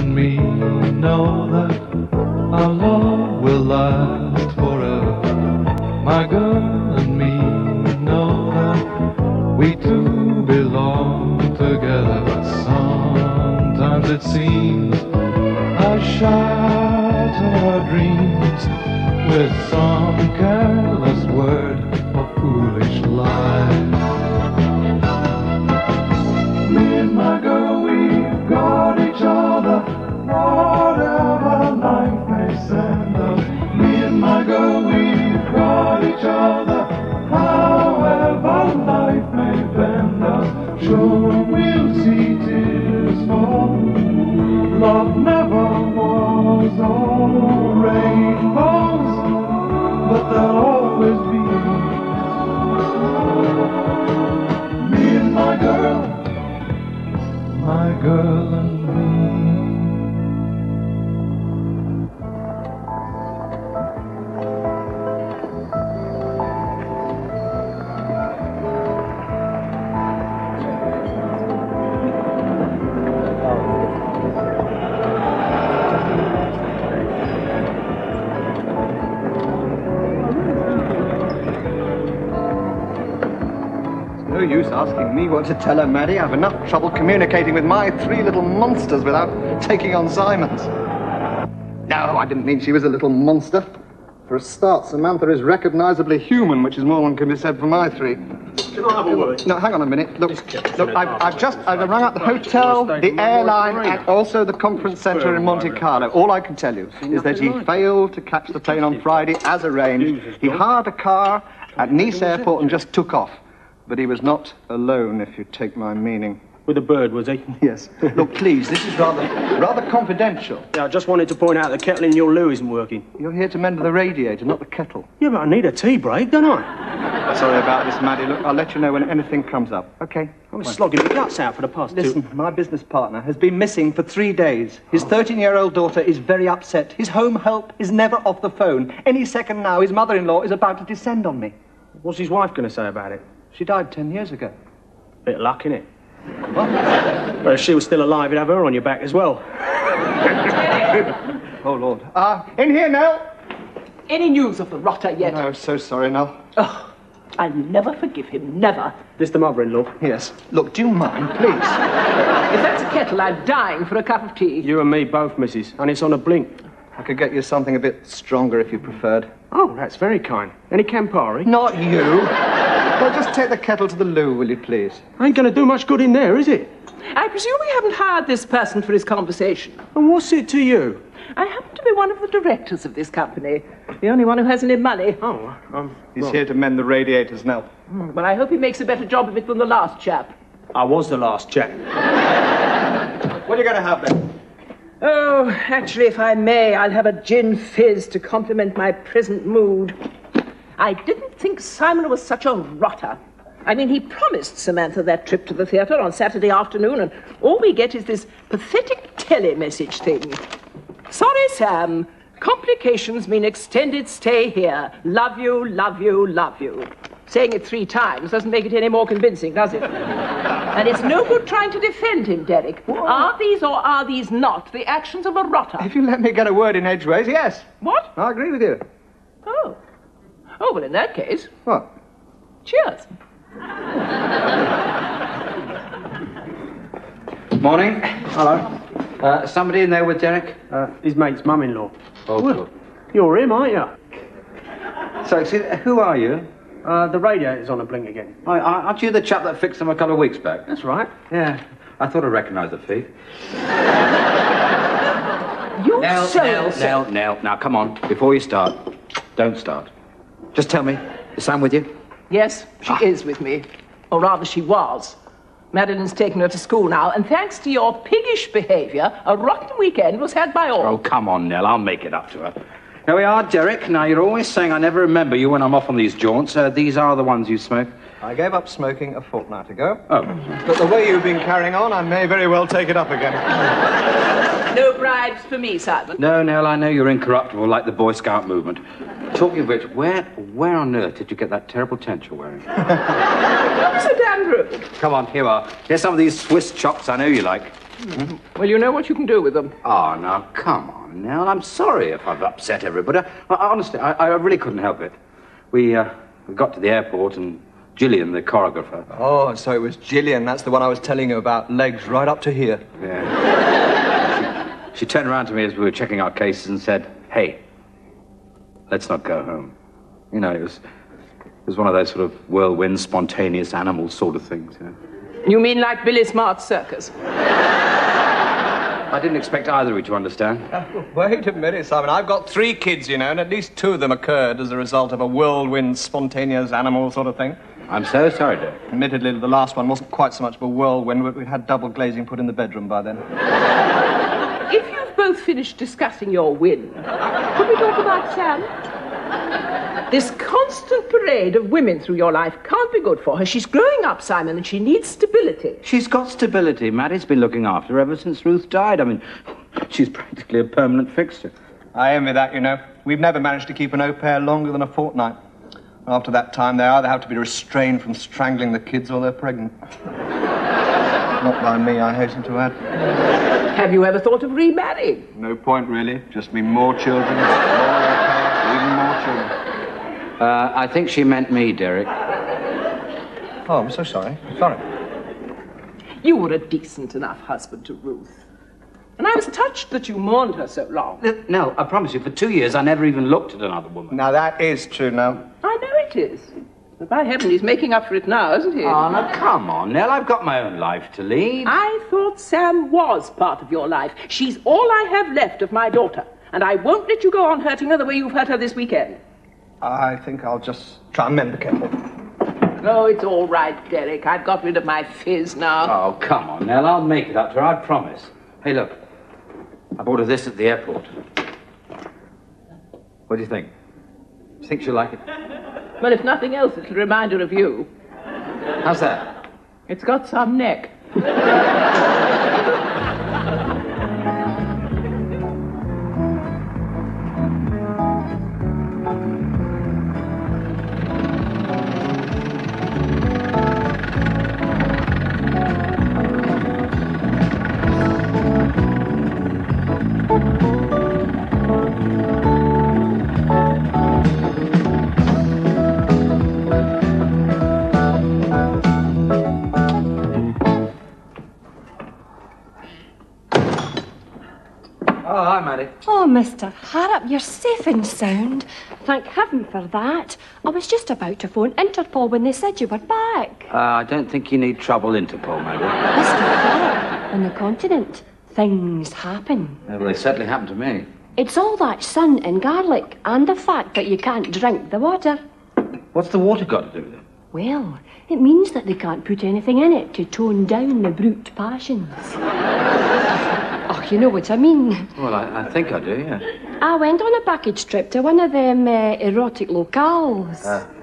and me know that our love will last forever. My girl and me know that we two belong together. But sometimes it seems I shatter our dreams with some careless word or foolish lie. Me and my girl, we've got each other, whatever life may send us. Me and my girl, we've got each other, however life may bend us. Sure, we'll see tears fall. Love never was all rainbows, but there'll always be me and my girl and me. No use asking me what to tell her, Maddie. I've enough trouble communicating with my three little monsters without taking on Simon's. No, I didn't mean she was a little monster. For a start, Samantha is recognisably human, which is more than can be said for my three. Can I have a word? No, hang on a minute. Look, I've rung up the hotel, the airline, and also the conference centre in Monte Carlo. All I can tell you is that he failed to catch the plane on Friday as arranged. He hired a car at Nice airport and just took off. But he was not alone, if you take my meaning. With a bird, was he? Yes. Look, please, this is rather confidential. Yeah, I just wanted to point out the kettle in your loo isn't working. You're here to mend the radiator, not the kettle. Yeah, but I need a tea break, don't I? Sorry about this, Maddie. Look, I'll let you know when anything comes up. Okay? I was slogging my guts out for the past Listen, my business partner has been missing for 3 days. His 13-year-old daughter is very upset. His home help is never off the phone. Any second now, his mother-in-law is about to descend on me. What's his wife going to say about it? She died 10 years ago. Bit of luck, innit? What? Well, if she was still alive, you'd have her on your back as well. Oh, Lord. In here, Nell. Any news of the rotter yet? No, so sorry, Nell. Oh, I'll never forgive him, never. This the mother-in-law? Yes. Look, do you mind, please? If that's a kettle, I'm dying for a cup of tea. You and me both, missus, and it's on a blink. I could get you something a bit stronger if you preferred. Oh, that's very kind. Any Campari? Not you. Well, just take the kettle to the loo, will you, please? Ain't going to do much good in there, is it? I presume we haven't hired this person for his conversation. And what's it to you? I happen to be one of the directors of this company. The only one who has any money. Oh, He's here to mend the radiators, Nell. Well, I hope he makes a better job of it than the last chap. I was the last chap. What are you going to have, then? Oh, actually, if I may, I'll have a gin fizz to complement my present mood. I didn't think Simon was such a rotter. I mean, he promised Samantha that trip to the theatre on Saturday afternoon, and all we get is this pathetic tele-message thing. Sorry, Sam. Complications mean extended stay here. Love you, love you, love you. Saying it 3 times doesn't make it any more convincing, does it? And it's no good trying to defend him, Derek. What? Are these or are these not the actions of a rotter? If you let me get a word in edgeways, yes. What? I agree with you. Oh. Oh, well, in that case... What? Cheers. Morning. Hello. Somebody in there with Derek? His mate's mum-in-law. Oh, well, good. You're him, aren't you? So, excuse, who are you? The radiator's on a blink again. Aren't you the chap that fixed them a couple of weeks back? That's right. Yeah. I thought I recognised the thief. Nell. Now, come on. Before you start, don't start. Just tell me, is Sam with you? Yes, she is with me. Or rather, she was. Madeline's taken her to school now, and thanks to your piggish behaviour, a rotten weekend was had by all. Oh, come on, Nell. I'll make it up to her. Here we are, Derek. Now, you're always saying I never remember you when I'm off on these jaunts. These are the ones you smoke. I gave up smoking a fortnight ago. Oh. But the way you've been carrying on, I may very well take it up again. No bribes for me, Simon. No, Nell, I know you're incorruptible like the Boy Scout movement. Talking of which, where on earth did you get that terrible tent you're wearing? Don't be so damn rude. Come on, here we are. Here's some of these Swiss chops I know you like. Well, you know what you can do with them. Oh, now, come on, Nell. I'm sorry if I've upset everybody. Honestly, I really couldn't help it. We got to the airport and Gillian, the choreographer... Oh, so it was Gillian. That's the one I was telling you about. Legs right up to here. Yeah. She turned around to me as we were checking our cases and said, "Hey, let's not go home." You know, it was one of those sort of whirlwind, spontaneous animal sort of things, you know. You mean like Billy Smart's circus? I didn't expect either of you to understand. Wait a minute, Simon. I've got 3 kids, you know, and at least 2 of them occurred as a result of a whirlwind, spontaneous animal sort of thing. I'm so sorry, Dick. Admittedly, the last one wasn't quite so much of a whirlwind, but we'd had double glazing put in the bedroom by then. If you've both finished discussing your win, could we talk about Sam? This constant parade of women through your life can't be good for her. She's growing up, Simon, and she needs stability. She's got stability. Maddie's been looking after her ever since Ruth died. I mean, she's practically a permanent fixture. I envy that, you know. We've never managed to keep an au pair longer than a fortnight. After that time, they either have to be restrained from strangling the kids or they're pregnant. Not by me, I hasten to add. Have you ever thought of remarrying? No point, really. Just mean more children, more au pairs, even more children. I think she meant me, Derek. Oh, I'm so sorry. Sorry. You were a decent enough husband to Ruth. And I was touched that you mourned her so long. No, I promise you, for 2 years, I never even looked at another woman. Now, that is true, now. I know it is. But by heaven, he's making up for it now, isn't he? Oh, now, come on, Nell. I've got my own life to lead. I thought Sam was part of your life. She's all I have left of my daughter. And I won't let you go on hurting her the way you've hurt her this weekend. I think I'll just try and mend the kettle. Oh, it's all right, Derek. I've got rid of my fizz now. Oh, come on, Nell. I'll make it up to her, I promise. Hey, look. I bought her this at the airport. What do you think? Do you think she'll like it? Well, if nothing else, it'll remind her of you. How's that? It's got some neck. Oh, hi, Maddie. Oh, Mr. Harrop, you're safe and sound. Thank heaven for that. I was just about to phone Interpol when they said you were back. I don't think you need trouble, Interpol, Maddie. Mr. Harrop, on the continent, things happen. Yeah, well, they certainly happened to me. It's all that sun and garlic and the fact that you can't drink the water. What's the water got to do with it? Well, it means that they can't put anything in it to tone down the brute passions. Oh, you know what I mean. Well, I think I do, yeah. I went on a package trip to one of them erotic locales.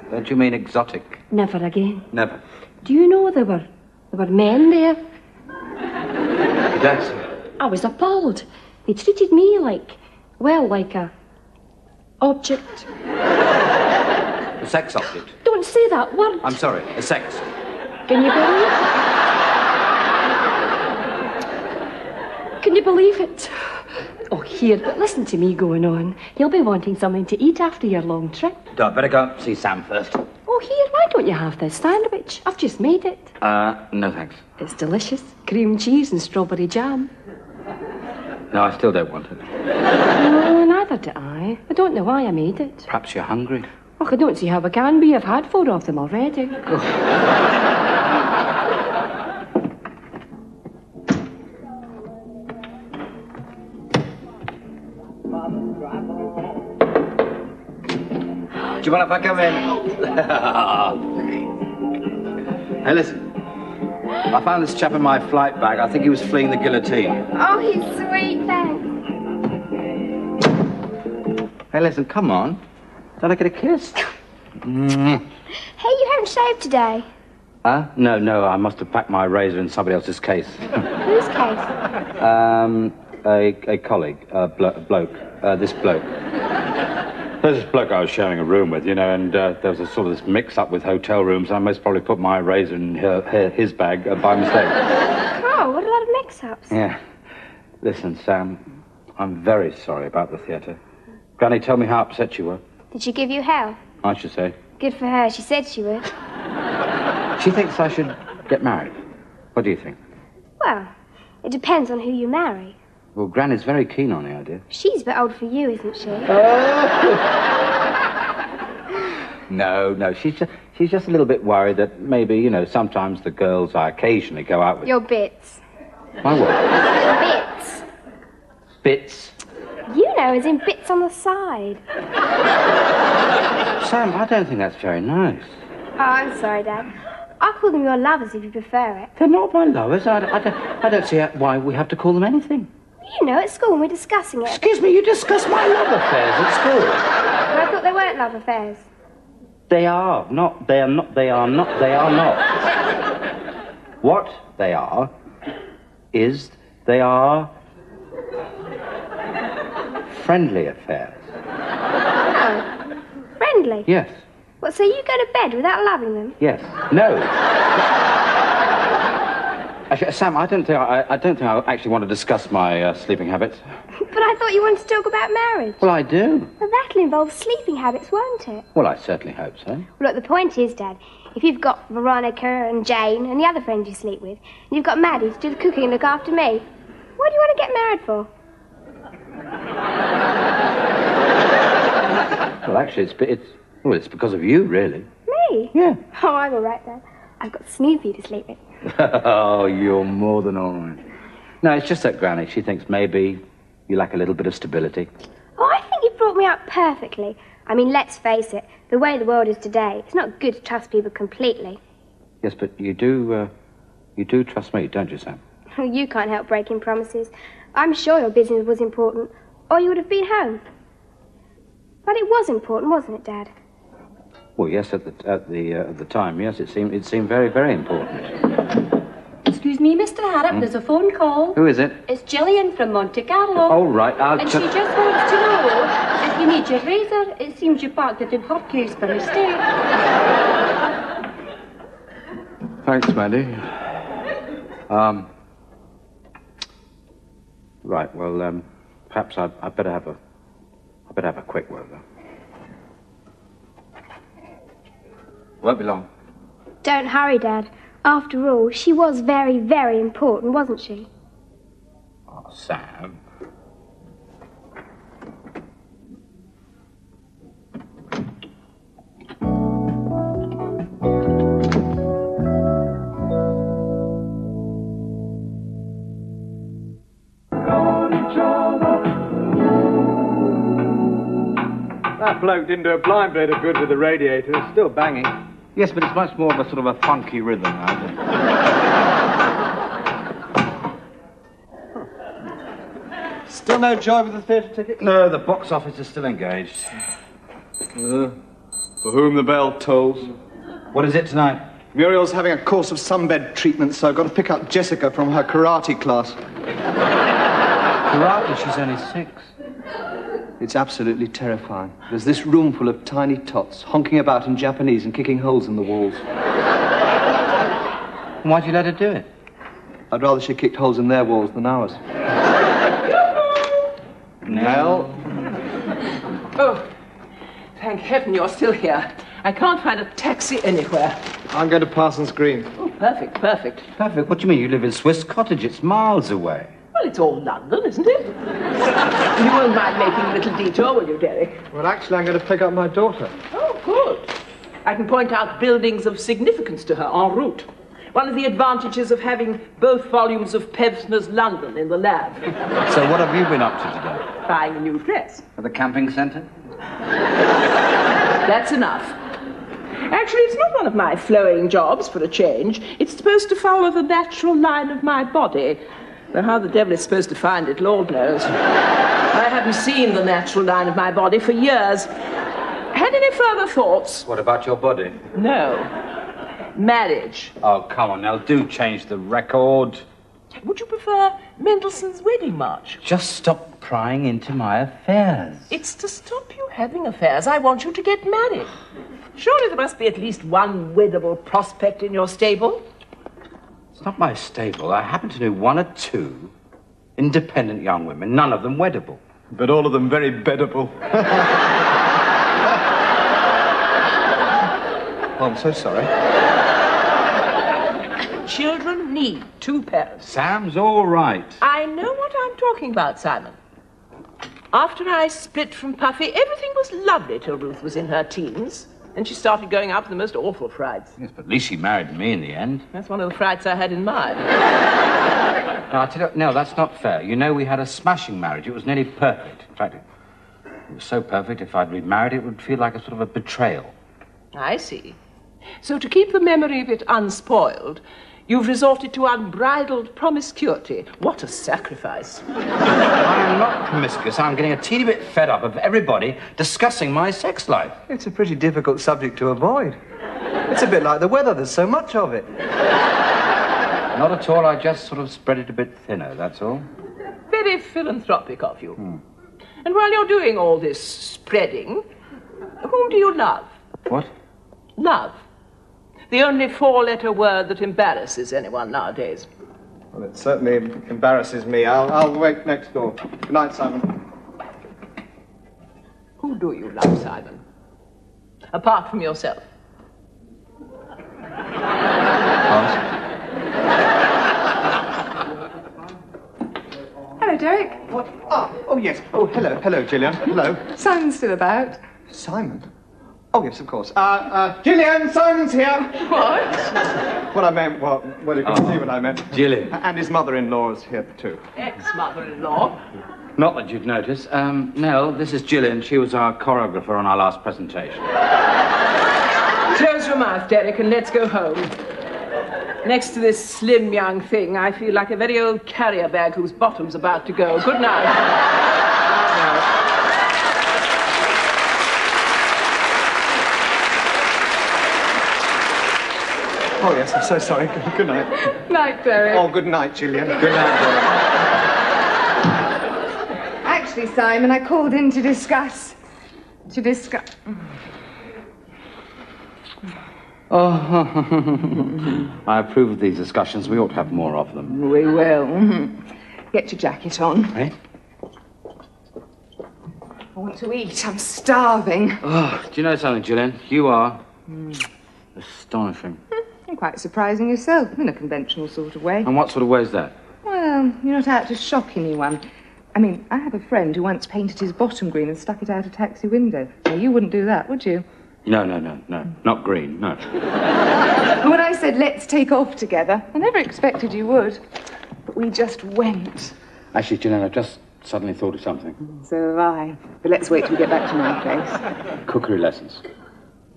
Don't you mean exotic? Never again. Never. Do you know there were men there? That's... I was appalled. They treated me like a object. A sex object. Don't say that word. I'm sorry, a sex. Can you believe it? Can you believe it? Oh, here, but listen to me going on. You'll be wanting something to eat after your long trip. I better go see Sam first. Oh, here, why don't you have this sandwich? I've just made it. No thanks. It's delicious. Cream cheese and strawberry jam. No, I still don't want it. No, neither do I. I don't know why I made it. Perhaps you're hungry. Oh, I don't see how I can be. I've had 4 of them already. Do you mind if I come in? Hey, listen. I found this chap in my flight bag. I think he was fleeing the guillotine. Oh, he's sweet, thanks. Hey, listen, come on. Don't I get a kiss? Hey, you haven't shaved today. No, I must have packed my razor in somebody else's case. Whose case? A colleague, bloke, this bloke. There's this bloke I was sharing a room with, you know, and there was a sort of this mix-up with hotel rooms. I most probably put my razor in his bag by mistake. Oh, what a lot of mix-ups. Yeah. Listen, Sam, I'm very sorry about the theatre. Granny, tell me how upset you were. Did she give you hell? I should say. Good for her. She said she would. She thinks I should get married. What do you think? Well, it depends on who you marry. Well, Granny's very keen on the idea. She's a bit old for you, isn't she? No, she's just a little bit worried that maybe, you know, sometimes the girls I occasionally go out with... Your bits. My what? Bits. Bits? You know, as in bits on the side. Sam, I don't think that's very nice. Oh, I'm sorry, Dad. I'll call them your lovers if you prefer it. They're not my lovers. I don't see why we have to call them anything. You know, at school when we're discussing it. Excuse me, you discuss my love affairs at school. But I thought they weren't love affairs. They are not. What they are is they are friendly affairs. Oh, friendly? Yes. What, so you go to bed without loving them? Yes. No. Actually, Sam, I don't think I actually want to discuss my sleeping habits. But I thought you wanted to talk about marriage. Well, I do. Well, that'll involve sleeping habits, won't it? Well, I certainly hope so. Well, look, the point is, Dad, if you've got Veronica and Jane and the other friends you sleep with, and you've got Maddie to do the cooking and look after me, what do you want to get married for? Well, actually, it's because of you, really. Me? Yeah. Oh, I'm all right, Dad. I've got Snoopy to sleep with. Oh, you're more than all right. No, it's just that Granny, she thinks maybe you lack a little bit of stability. Oh, I think you've brought me up perfectly. I mean, let's face it, the way the world is today, it's not good to trust people completely. Yes, but you do trust me, don't you, Sam? You can't help breaking promises. I'm sure your business was important, or you would have been home. But it was important, wasn't it, Dad? Well, yes, at the time, yes, it seemed very, very important. Excuse me, Mr. Harrop, there's a phone call. Who is it? It's Gillian from Monte Carlo. Oh, right, And she just wants to know if you need your razor. It seems you parked it in her case by mistake. Thanks, Mandy. Right, well, perhaps I'd better have a quick word, though. Won't be long. Don't hurry, Dad. After all, she was very, very important, wasn't she? Oh, Sam. That bloke didn't do a blind bit of good with the radiator. It's still banging. Yes, but it's much more of a sort of a funky rhythm now. Still no joy with the theatre ticket? No, the box office is still engaged. For whom the bell tolls. What is it tonight? Muriel's having a course of sunbed treatment, so I've got to pick up Jessica from her karate class. Karate? She's only 6. It's absolutely terrifying. There's this room full of tiny tots, honking about in Japanese and kicking holes in the walls. Why'd you let her do it? I'd rather she kicked holes in their walls than ours. Nell? Oh, thank heaven you're still here. I can't find a taxi anywhere. I'm going to Parsons Green. Oh, perfect, perfect. Perfect. What do you mean? You live in Swiss Cottage. It's miles away. Well, it's all London, isn't it? You won't mind making a little detour, will you, Derek? Well, actually, I'm going to pick up my daughter. Oh, good. I can point out buildings of significance to her en route. One of the advantages of having both volumes of Pevsner's London in the lab. So what have you been up to today? Buying a new dress. At the camping centre? That's enough. Actually, it's not one of my flowing jobs, for a change. It's supposed to follow the natural line of my body. Though how the devil is supposed to find it, Lord knows. I haven't seen the natural line of my body for years. Had any further thoughts? What about your body? No. Marriage. Oh, come on, now, do change the record. Would you prefer Mendelssohn's Wedding March? Just stop prying into my affairs. It's to stop you having affairs. I want you to get married. Surely there must be at least one weddable prospect in your stable. It's not my stable. I happen to know one or two independent young women, none of them weddable. But all of them very beddable. Oh, I'm so sorry. Children need two parents. Sam's all right. I know what I'm talking about, Simon. After I split from Puffy, everything was lovely till Ruth was in her teens. And she started going out for the most awful frights. Yes, but at least she married me in the end. That's one of the frights I had in mind. No, I tell you, no, that's not fair. You know, we had a smashing marriage. It was nearly perfect. In fact, it was so perfect, if I'd remarried, it would feel like a sort of a betrayal. I see. So to keep the memory of it unspoiled, you've resorted to unbridled promiscuity. What a sacrifice. I'm not promiscuous. I'm getting a teeny bit fed up of everybody discussing my sex life. It's a pretty difficult subject to avoid. It's a bit like the weather, there's so much of it. Not at all. I just sort of spread it a bit thinner, that's all. Very philanthropic of you. And while you're doing all this spreading, whom do you love? What? Love. The only four-letter word that embarrasses anyone nowadays. Well, it certainly embarrasses me. I'll wait next door. Good night, Simon. Who do you love, Simon? Apart from yourself. Hello, Derek. What? Oh, yes. Oh, hello, Gillian. Hello. Simon's still about. Simon? Oh, yes, of course. Gillian, Simon's here. What? What I meant, well, you can see what I meant. Gillian. And his mother-in-law's here, too. Ex-mother-in-law? Not that you'd notice. Nell, this is Gillian. She was our choreographer on our last presentation. Close your mouth, Derek, and let's go home. Next to this slim young thing, I feel like a very old carrier bag whose bottom's about to go. Good night. Oh, yes, I'm so sorry. Good night. Night, Derek. Oh, good night, Gillian. Good night, Gillian. Actually, Simon, I called in to discuss. Oh, I approve of these discussions. We ought to have more of them. We will. Get your jacket on. Eh? I want to eat. I'm starving. Oh, do you know something, Gillian? You are astonishing. You're quite surprising yourself, in a conventional sort of way. And what sort of way is that? Well, you're not out to shock anyone. I mean, I have a friend who once painted his bottom green and stuck it out a taxi window. Now, you wouldn't do that, would you? No. Not green, no. When I said, let's take off together, I never expected you would. But we just went. Actually, Gillian, I've just suddenly thought of something. So have I. But let's wait till we get back to my place. Cookery lessons.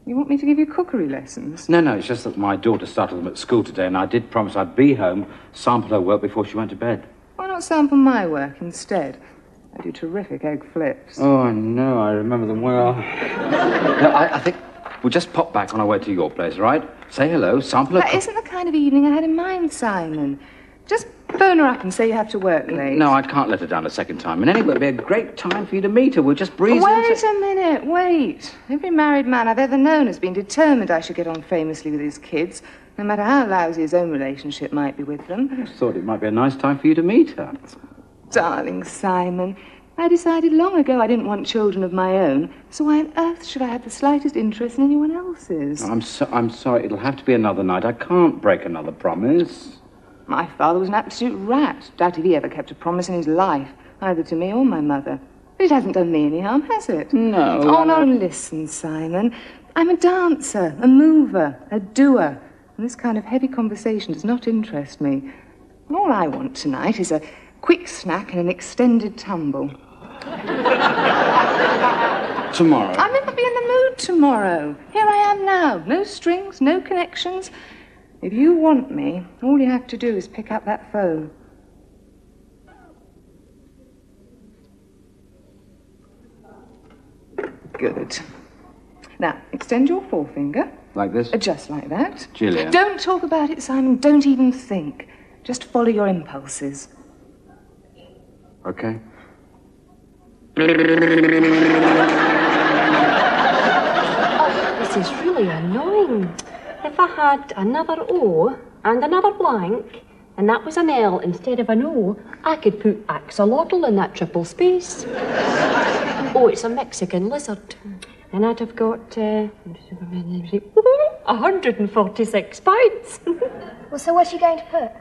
You want me to give you cookery lessons? No, it's just that my daughter started them at school today, and I did promise I'd be home, sample her work before she went to bed. Why not sample my work instead? I do terrific egg flips. Oh, I know. I remember them well. No, I think we'll just pop back on our way to your place, right? Say hello, sample her... That isn't the kind of evening I had in mind, Simon. Just phone her up and say you have to work late. No, I can't let her down a second time. And anyway, it'll be a great time for you to meet her. We'll just breeze Wait a minute, wait. Every married man I've ever known has been determined I should get on famously with his kids, no matter how lousy his own relationship might be with them. I just thought it might be a nice time for you to meet her. Darling Simon, I decided long ago I didn't want children of my own, so why on earth should I have the slightest interest in anyone else's? I'm sorry. It'll have to be another night. I can't break another promise. My father was an absolute rat. Doubt if he ever kept a promise in his life, either to me or my mother. But it hasn't done me any harm, has it? No. Oh, no, listen, Simon. I'm a dancer, a mover, a doer. And this kind of heavy conversation does not interest me. And all I want tonight is a quick snack and an extended tumble. Tomorrow. I may not be in the mood tomorrow. Here I am now. No strings, no connections. If you want me, all you have to do is pick up that phone. Good. Now, extend your forefinger. Like this? Just like that. Gillian. Don't talk about it, Simon. Don't even think. Just follow your impulses. Okay. This is really annoying. If I had another O, and another blank, and that was an L instead of an O, I could put axolotl in that triple space. Oh, it's a Mexican lizard. And I'd have got 146 points. Well, so what's you going to put?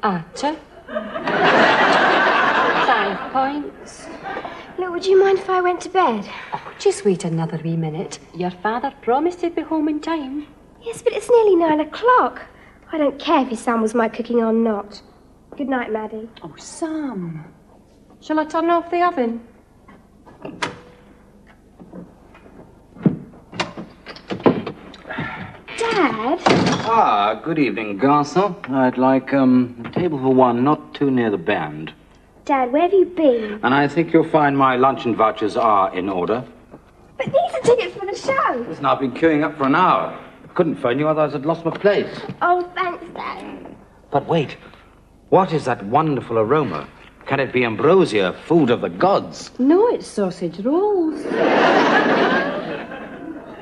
Archer. 5 points. Look, would you mind if I went to bed? Oh, just wait another wee minute. Your father promised he'd be home in time. Yes, but it's nearly 9 o'clock. I don't care if his son was my cooking or not. Good night, Maddie. Oh, Sam. Shall I turn off the oven? Dad? Ah, good evening, Garçon. I'd like, a table for one, not too near the band. Dad, where have you been? And I think you'll find my luncheon vouchers are in order. But these are tickets for the show. Listen, I've been queuing up for an hour. Couldn't phone you, otherwise I'd lost my place. Oh, thanks, Dad. But wait, what is that wonderful aroma? Can it be ambrosia, food of the gods? No, it's sausage rolls.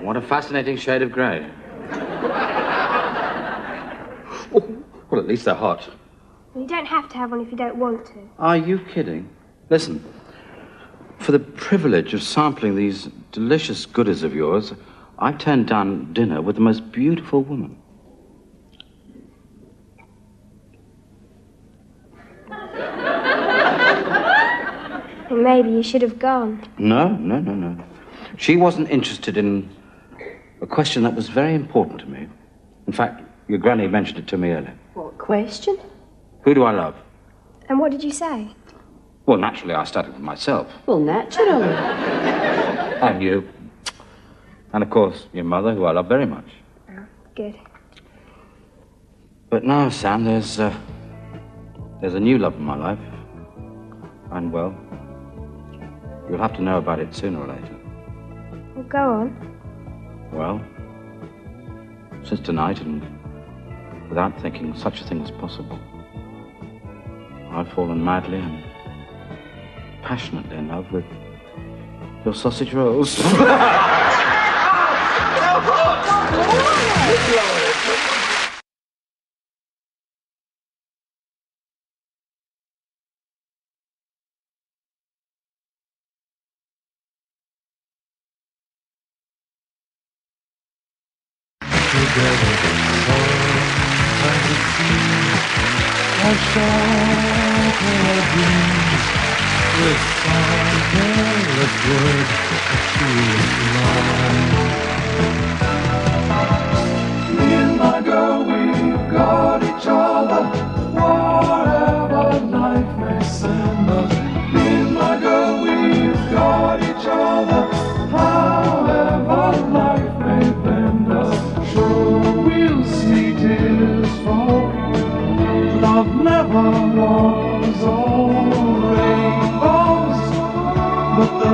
What a fascinating shade of grey. Oh, well, at least they're hot. You don't have to have one if you don't want to. Are you kidding? Listen, for the privilege of sampling these delicious goodies of yours, I've turned down dinner with the most beautiful woman. And maybe you should have gone. No. She wasn't interested in a question that was very important to me. In fact, your granny mentioned it to me earlier. What question? Who do I love? And what did you say? Well, naturally, I started with myself. Well, naturally. And you. And, of course, your mother, who I love very much. Oh, good. But now, Sam, there's a new love in my life. And, well, you'll have to know about it sooner or later. Well, go on. Well, since tonight, and without thinking such a thing was possible, I've fallen madly and passionately in love with your sausage rolls. Me and my girl, we've got each other. Whatever life may send us. Me and my girl, we've got each other. However life may bend us. Sure, we'll see tears fall. Love never was all rainbows, but the